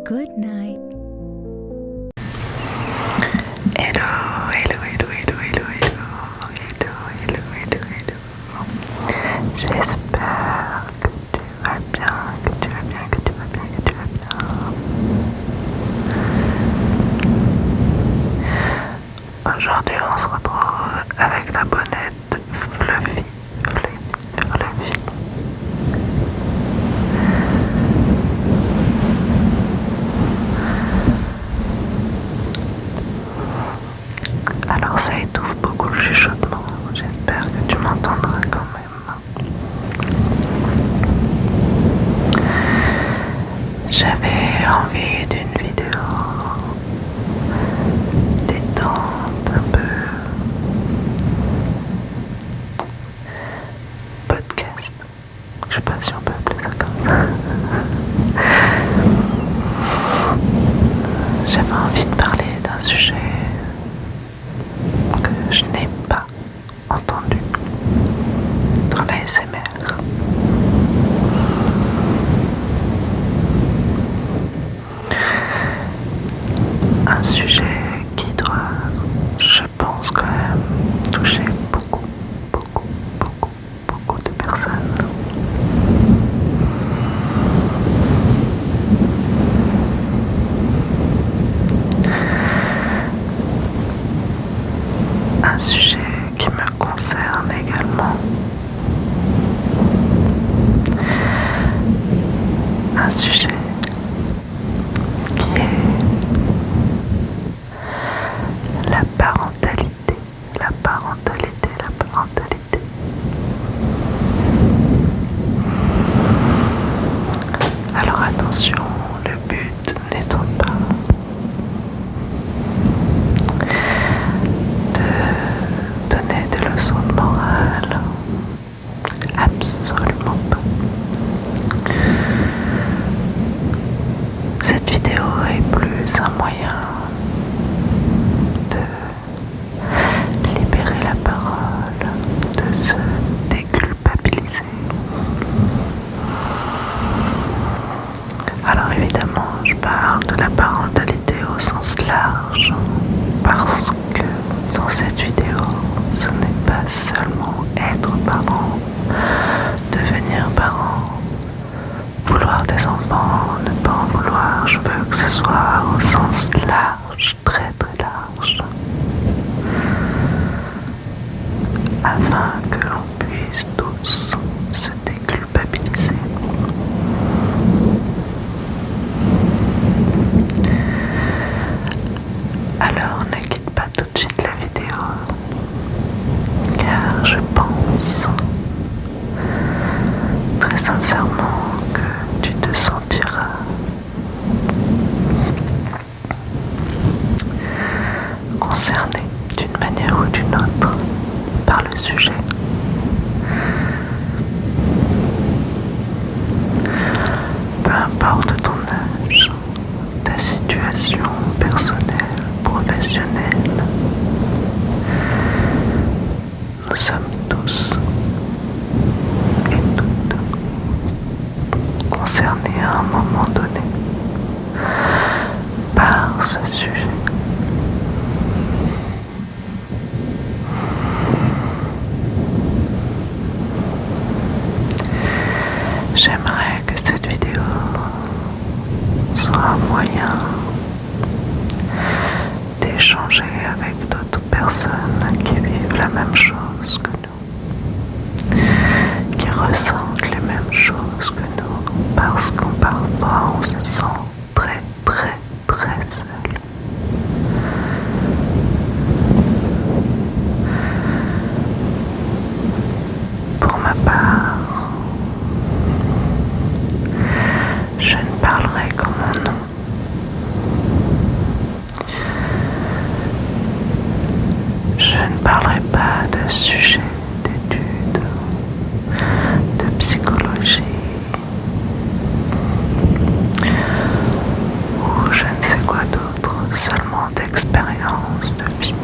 Good night. Hello, hello, hello, hello, hello, hello, hello, hello, hello. J'espère que tu vas bien, que tu vas bien, que tu vas bien, que tu vas bien. Aujourd'hui, on se retrouve avec la bonnette Fluffy, Fluffy, Fluffy. Alors ça étouffe beaucoup le chuchotement, j'espère que tu m'entendras quand même. J'avais envie d'une vidéo détente, un peu podcast, je sais pas si on peut appeler ça comme ça. J'avais envie de parler d'un sujet que je n'ai pas entendu dans la ASMR. Un sujet qui doit, je pense quand même, toucher beaucoup, beaucoup, beaucoup, beaucoup de personnes. Un sujet qui me concerne également. Un sujet qui est la parentalité, la parentalité, la parentalité. Alors attention, le but n'étant pas de donner des leçons de morale, absolument pas. Cette vidéo est plus un moyen de libérer la parole, de se déculpabiliser. Alors évidemment, je parle de la parentalité au sens large, parce que dans cette vidéo, ce n'est pas seulement être parent, devenir parent, vouloir des enfants, ne pas en vouloir, je veux que ce soit au sens large, très très large, afin que l'on puisse tous se déculpabiliser. Alors ne quitte pas tout de suite la vidéo, car je pense très sincèrement que tu te sentiras concerné d'une manière ou d'une autre par le sujet. Peu importe ton âge, ta situation personnelle, professionnelle, nous sommes tous et toutes concernés à un moment donné par ce sujet. J'aimerais que cette vidéo soit un moyen d'échanger avec d'autres personnes qui vivent la même chose que nous, qui ressentent les mêmes choses que nous, parce qu'on parfois on se sent très très très seul. Pour ma part, je ne parlerai qu'en mon nom. Je ne parlerai pas de sujet d'études, de psychologie ou je ne sais quoi d'autre, seulement d'expérience de vie.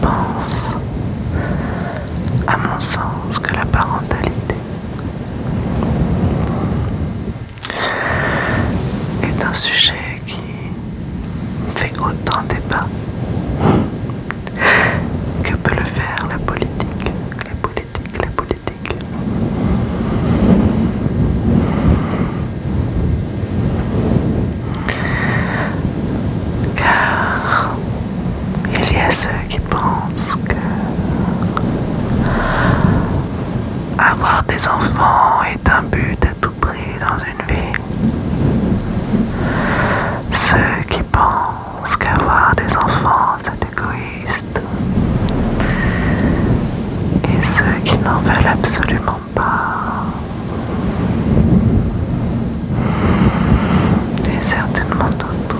pense, à mon sens, que la parentalité est un sujet qui fait autant débat que peut le faire la politique, les politiques, les politiques. Car il y a ceux qui pensent que avoir des enfants est un but à tout prix dans une vie. Ceux qui pensent qu'avoir des enfants c'est égoïste. Et ceux qui n'en veulent absolument pas. Et certainement d'autres.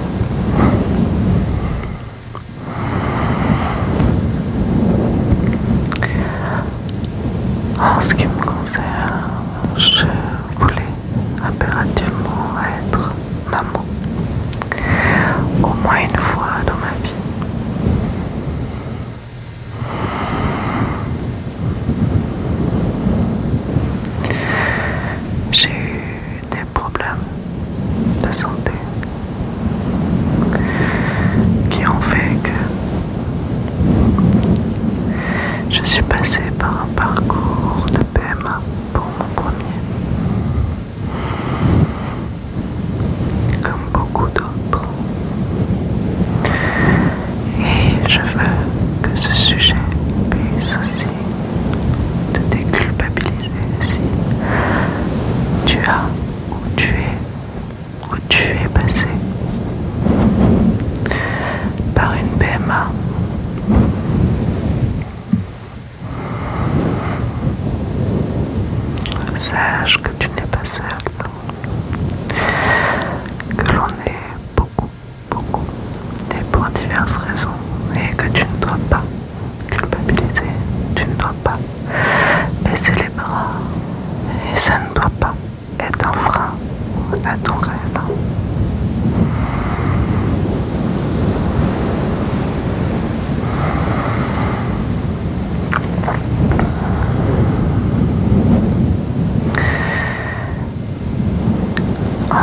En ce qui me concerne, je voulais impérativement être maman. Au moins une fois dans ma vie. J'ai eu des problèmes de santé qui ont fait que je suis passée par un parcours de PMA pour mon premier, comme beaucoup d'autres. Et je veux que ce sujet puisse aussi te déculpabiliser si tu as ou tu es passé par une PMA. Sache que tu n'es pas seul, que l'on est beaucoup, et pour diverses raisons, et que tu ne dois pas culpabiliser, tu ne dois pas baisser les bras, et ça ne doit pas être un frein à ton rêve.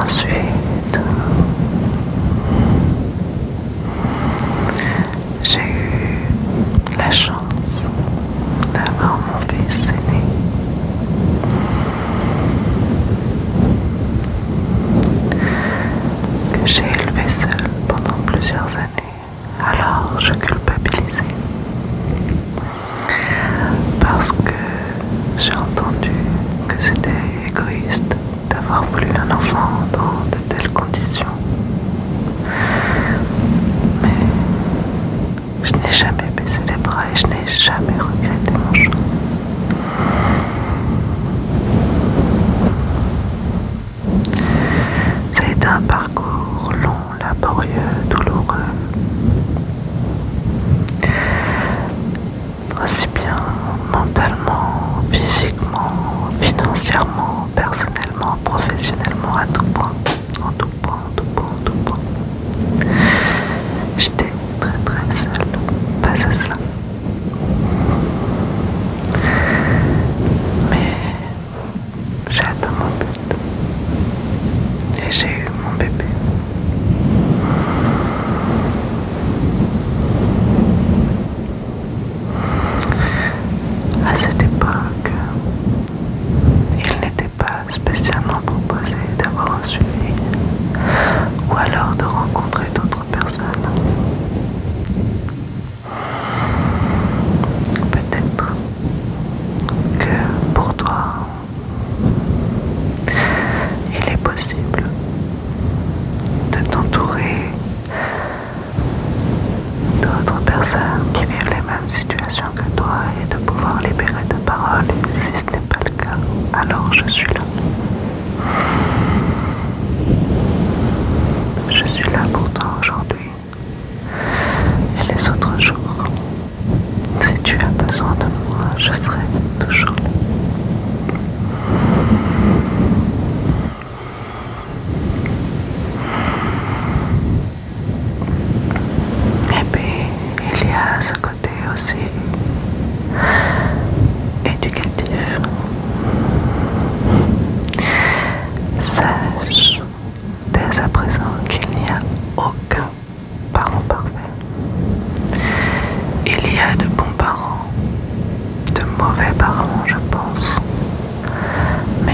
Ensuite, j'ai eu la chance d'avoir mon fils aîné. Que j'ai élevé seul pendant plusieurs années. Alors je culpabilisais. Parce que j'ai entendu que c'était égoïste d'avoir voulu un enfant dans de telles conditions. Mais je n'ai jamais baissé les bras et je n'ai jamais regretté mon choix. Ça a été un parcours long, laborieux, douloureux. Aussi bien mentalement, physiquement, financièrement, personnellement, professionnellement, à tout point. En tout point, en tout point, en tout point. J'étais très seule face à cela. Mais j'ai atteint mon but. Et j'ai eu mon bébé. À cette époque, il n'était pas spécialement proposé d'avoir un suivi ou alors de rencontrer d'autres personnes. Peut-être que pour toi, il est possible de t'entourer d'autres personnes qui vivent les mêmes situations que toi et de pouvoir libérer ta parole. Et si ce n'est pas le cas, alors je suis là. Je suis là pour toi aujourd'hui et les autres jours. Si tu as besoin de moi, je serai toujours là. Et puis, il y a ce côté aussi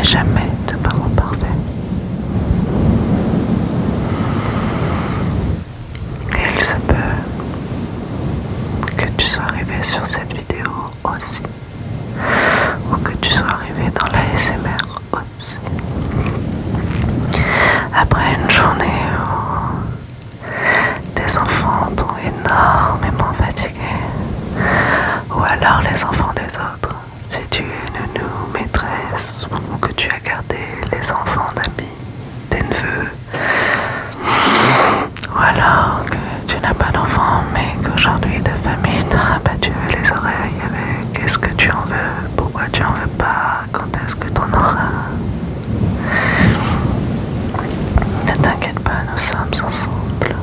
jamais de parents parfaits. Et il se peut que tu sois arrivé sur cette vidéo aussi, ou que tu sois arrivé dans la SMR aussi. Après une journée où tes enfants t'ont énormément fatigué, ou alors les enfants des autres, si tu es nounou, maîtresse, ou que tu as gardé les enfants d'amis, des neveux, ou alors que tu n'as pas d'enfants mais qu'aujourd'hui la famille t'a rabattu les oreilles avec est-ce que tu en veux, pourquoi tu en veux pas, quand est-ce que tu en auras. Ne t'inquiète pas, nous sommes ensemble.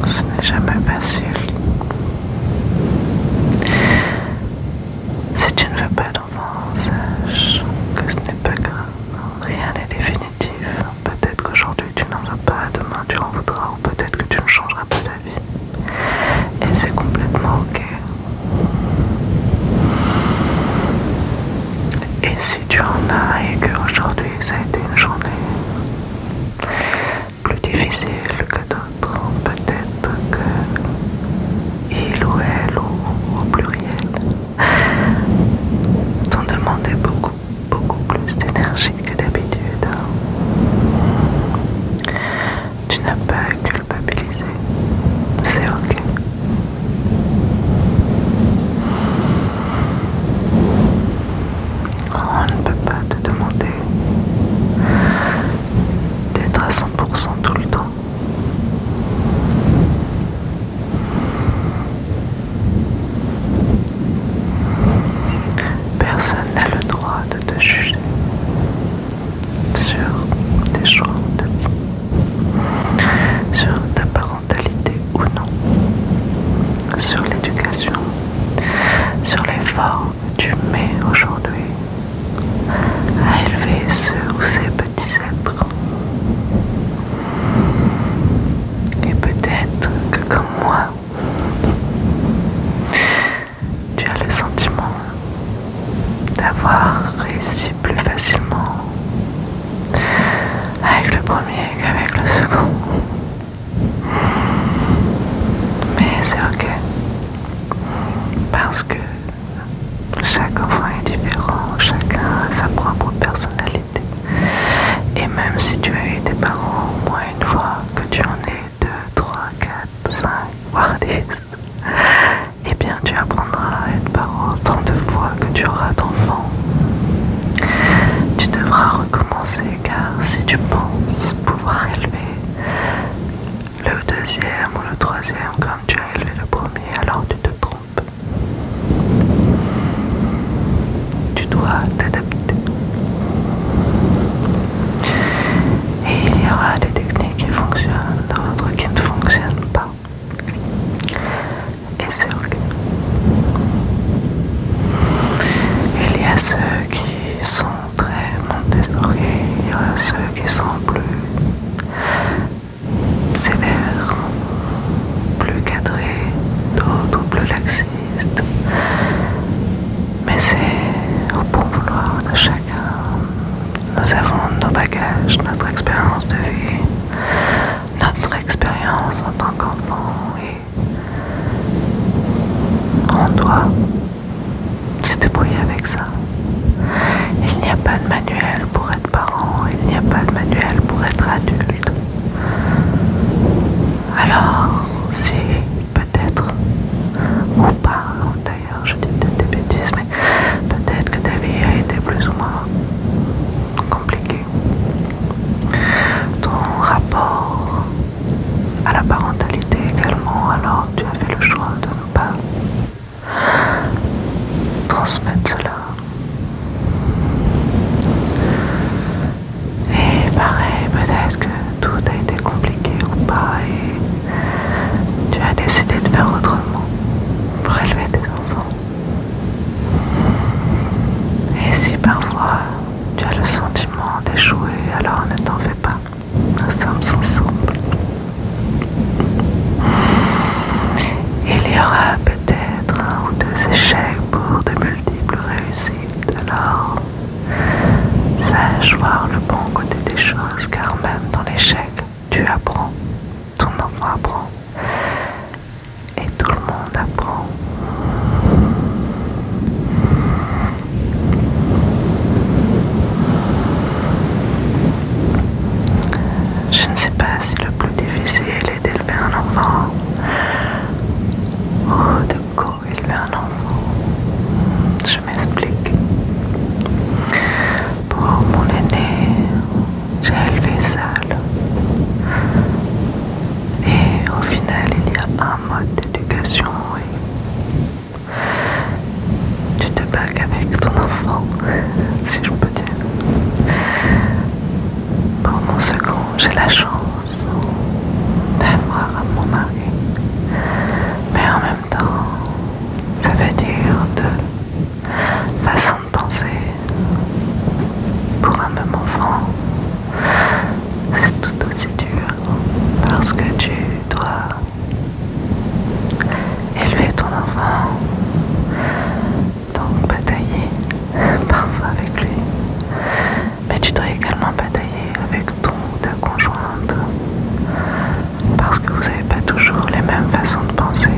Ce n'est jamais facile. Si tu ne veux pas d'enfant, sache que ce n'est pas grave. Rien n'est définitif. Peut-être qu'aujourd'hui tu n'en veux pas, demain tu en voudras, ou peut-être que tu ne changeras pas d'avis. Et c'est complètement ok. Et si tu en as et qu'aujourd'hui ça a été une journée plus difficile que d'autres, peut-être que il ou elle ou au pluriel t'ont demandé beaucoup plus d'énergie que d'habitude. Tu n'as pas à culpabiliser, c'est ok. On ne peut pas te demander d'être à 100% tout le temps. Personne n'a le droit de te juger sur tes choix de vie, sur ta parentalité ou non, sur l'éducation, sur l'effort que tu mets aujourd'hui à élever ceux ou ces petits êtres. Et peut-être que comme moi, tu as le sentiment d'avoir réussi plus facilement avec le premier qu'avec le second. Mais c'est ok, parce que chaque enfant est différent, chacun a sa propre personnalité. Et même si tu as eu des parents au moins une fois, que tu en aies 2, 3, 4, 5, voire 10, eh bien tu apprendras à être parent autant de fois que tu auras d'enfants. Tu devras recommencer, car si tu penses pouvoir élever le deuxième ou le troisième comme tu as élevé le premier, alors tu te trompes. Tu dois t'adapter. Et il y aura des techniques qui fonctionnent, d'autres qui ne fonctionnent pas. Et c'est ok. Il y a ceux qui sont très Montessori, il y a ceux qui sont plus sévères, plus cadrés, d'autres plus laxistes. Mais c'est au bon vouloir de chacun. Nous avons nos bagages, notre expérience de vie, notre expérience en tant qu'enfant, et on doit se débrouiller avec ça. Il n'y a pas de manuel pour être parent, il n'y a pas de manuel pour être adulte. Alors, si peut-être, ou pas, d'ailleurs je dis peut-être des bêtises, mais peut-être que ta vie a été plus ou moins compliquée. Ton rapport à la parentalité également, alors tu as fait le choix de ne pas transmettre cela. saches voir le bon côté des choses, car même dans l'échec, tu apprends, ton enfant apprend, et tout le monde apprend. Je ne sais pas si le plus difficile est d'élever un enfant ou de co-élever un enfant. Je m'explique. Pour mon aîné, j'ai élevé seul. Et au final, il y a un mode d'éducation et tu te bats avec ton enfant, si je peux dire. Pour mon second, j'ai la chance d'avoir mon mari. Mais en même temps, ça veut dire de façon de penser. Pour un même enfant, c'est tout aussi dur parce que tu dois élever ton enfant, donc batailler parfois avec lui, mais tu dois également batailler avec ton ou ta conjointe parce que vous n'avez pas toujours les mêmes façons de penser.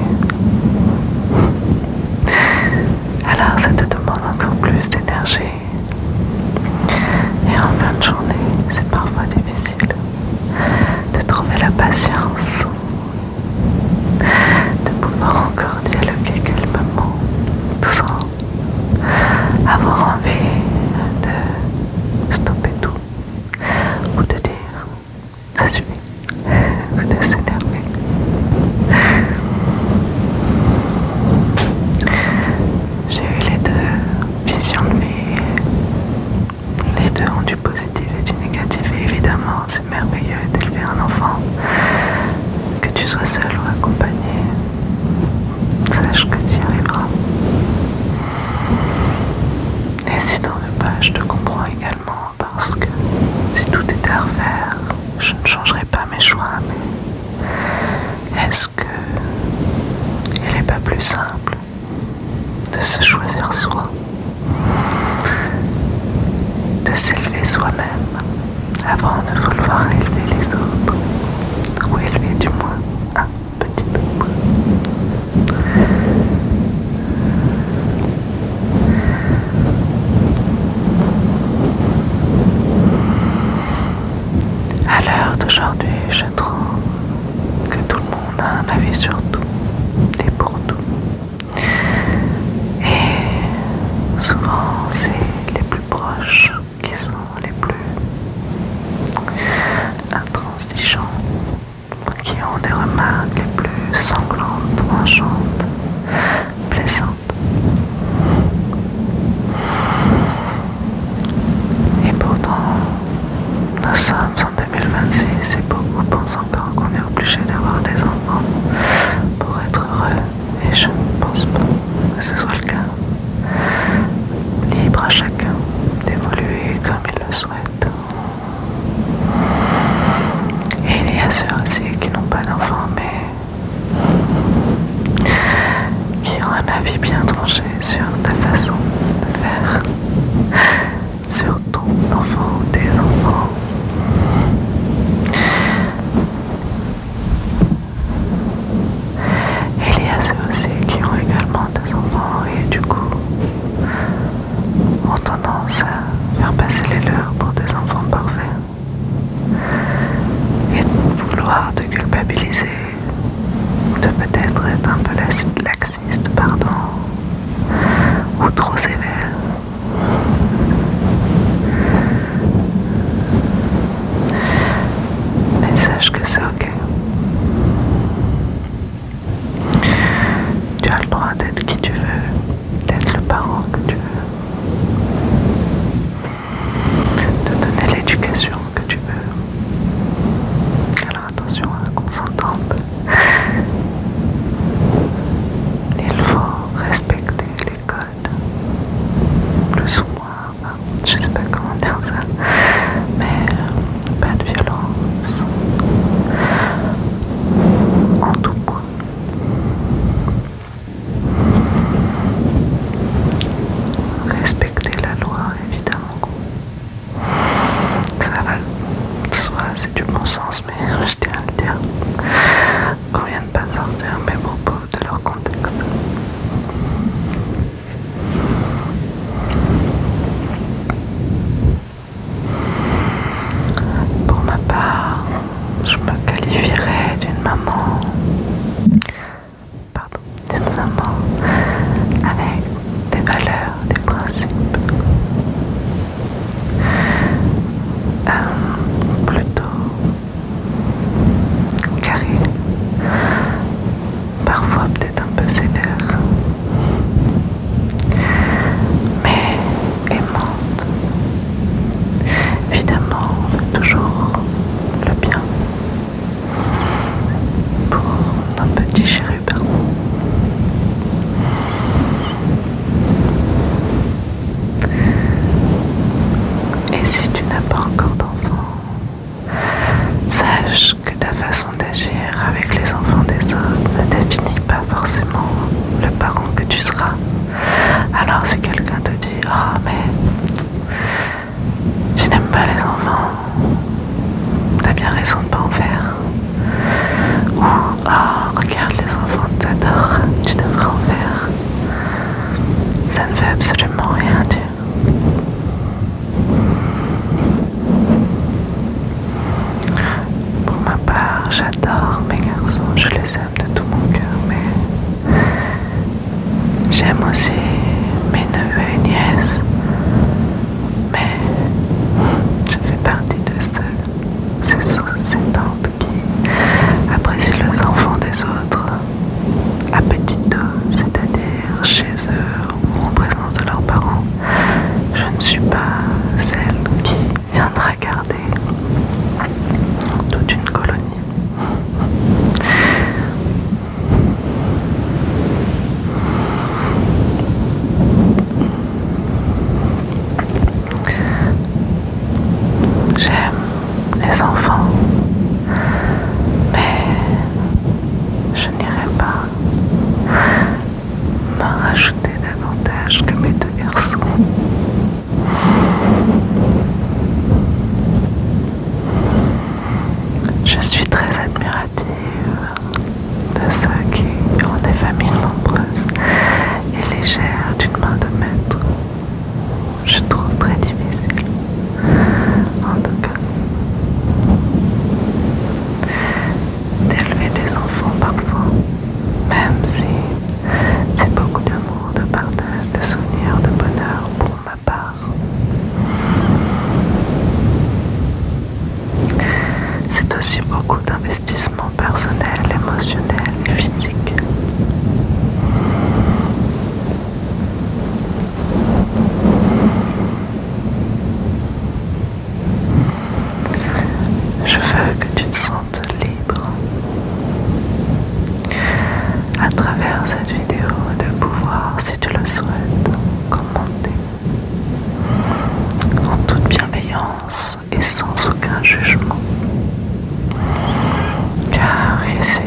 Alors ça te demande encore plus d'énergie. Et en fin de journée, c'est parfois difficile de trouver la patience, de pouvoir encore dialoguer calmement, sans avoir envie de stopper tout, ou de dire ça suffit, ou de s'énerver. J'ai eu les deux visions de vie. Les deux ont du positif et du négatif, et évidemment c'est merveilleux d'élever un enfant, que tu sois seul ou accompagné, sache que tu y arriveras. Et si t'en veux pas, je te comprends également, parce que si tout était à refaire, je ne changerais pas mes choix, mais est-ce que il n'est pas plus simple de se choisir soi, de s'élever soi-même avant de vouloir élever les autres, ou élever du moins un petit peu. À l'heure d'aujourd'hui, je trouve que tout le monde a un avis sur tout et pour tout. Et souvent, c'est les plus proches qui sont les plus intransigeants, qui ont des remarques les plus sanglantes, tranchantes, blessantes. Et pourtant, nous sommes en 2026 et beaucoup pensent encore qu'on est obligé d'avoir des enfants pour être heureux, et je ne pense pas que ce soit le cas. Libre à chacun d'évoluer comme il le souhaite. Et il y a ceux aussi qui n'ont pas d'enfants, mais qui ont un avis bien tranché sur ta façon de faire, sur ton enfant ou tes enfants. Et il y a ceux aussi qui ont également des enfants et du coup ont tendance à faire passer les leurs pour des enfants parfaits et de vouloir te culpabiliser, de peut-être être un peu laxiste, ou trop sévère. Mais sache que c'est ok. Tu as le droit d'être qui tu veux, d'être le parent que tu veux, de donner n'aimes pas les enfants, t'as bien raison de pas en faire. Ou, oh, regarde les enfants, t'adores, tu devrais en faire. Ça ne veut absolument rien dire. Pour ma part, j'adore mes garçons, je les aime de tout mon cœur, mais j'aime aussi mes neveux et nièces. Mais je fais partie de ces tantes qui apprécient les enfants des autres à petite dose, c'est-à-dire chez eux ou en présence de leurs parents. Je ne suis pas celle qui viendra garder toute une colonie. J'aime les enfants, mais je n'irai pas me rajouter davantage que mes deux garçons. Je suis très admirative de ceux qui ont des familles nombreuses et légères d'une main de maître. Je trouve très difficile, en tout cas, d'élever des enfants parfois, même si c'est beaucoup d'amour, de partage, de souvenirs, de bonheur pour ma part. C'est aussi beaucoup d'investissement personnel, émotionnel et physique. Je veux que tu te sentes libre à travers cette vidéo de pouvoir, si tu le souhaites, commenter en toute bienveillance et sans aucun jugement. Car ici,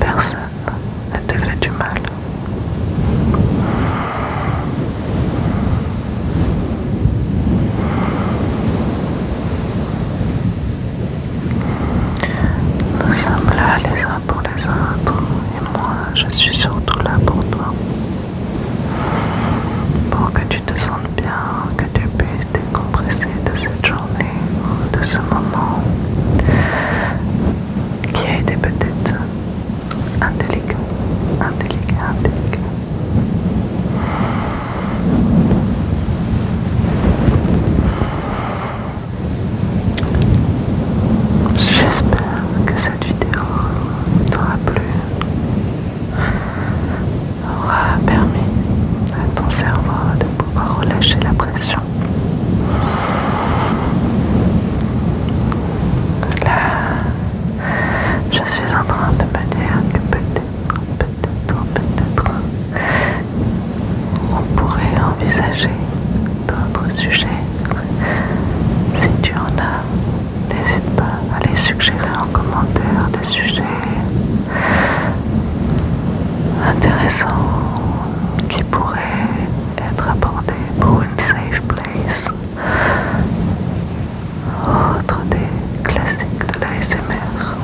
personne ne te fait du mal. Nous sommes là les uns pour les autres, et moi je suis surtout là pour toi. Pour que tu te sentes bien, que tu puisses décompresser de cette journée, de ce moment qui a été peut-être indélicat. J'espère que cette vidéo t'aura plu, aura permis à ton cerveau de pouvoir relâcher la pression. Là, je suis en train de me dire que peut-être, on pourrait envisager d'autres sujets. Si tu en as, n'hésite pas à les suggérer en commentaire des sujets intéressants qui pourraient être abordés pour une safe place, autre des classiques de l'ASMR.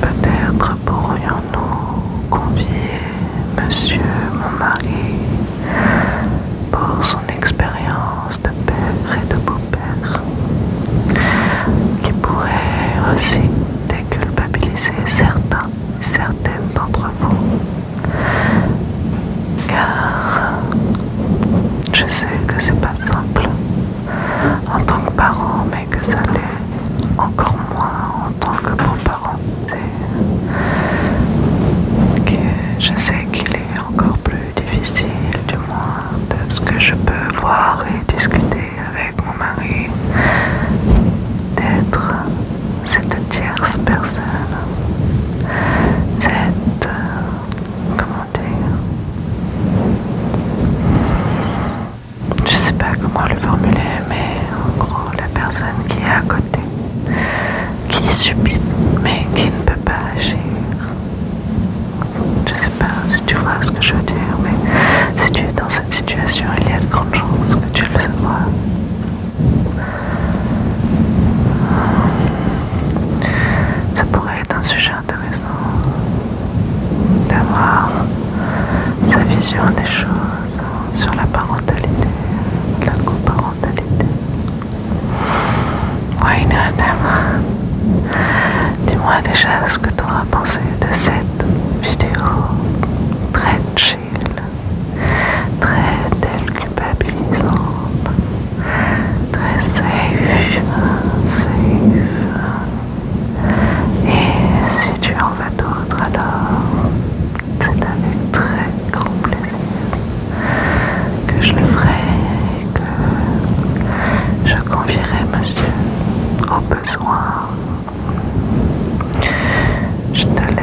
Peut-être pourrions-nous convier monsieur mon mari pour son expérience de père et de beau-père, qui pourrait aussi déculpabiliser certaines d'entre vous, car je sais que c'est pas simple en tant que parent, mais que ça l'est encore moins en tant que beau-parent. Je sais qu'il est encore plus difficile, du moins de ce que je peux voir et discuter avec mon mari, d'être cette tierce personne, cette, comment dire, je sais pas comment le formuler, mais en gros la personne qui est à côté, qui subit mais qui ne peut pas agir. Je sais pas si tu vois ce que je veux dire, mais si tu es dans cette situation, je le ferai, que je confierai monsieur au besoin. Je te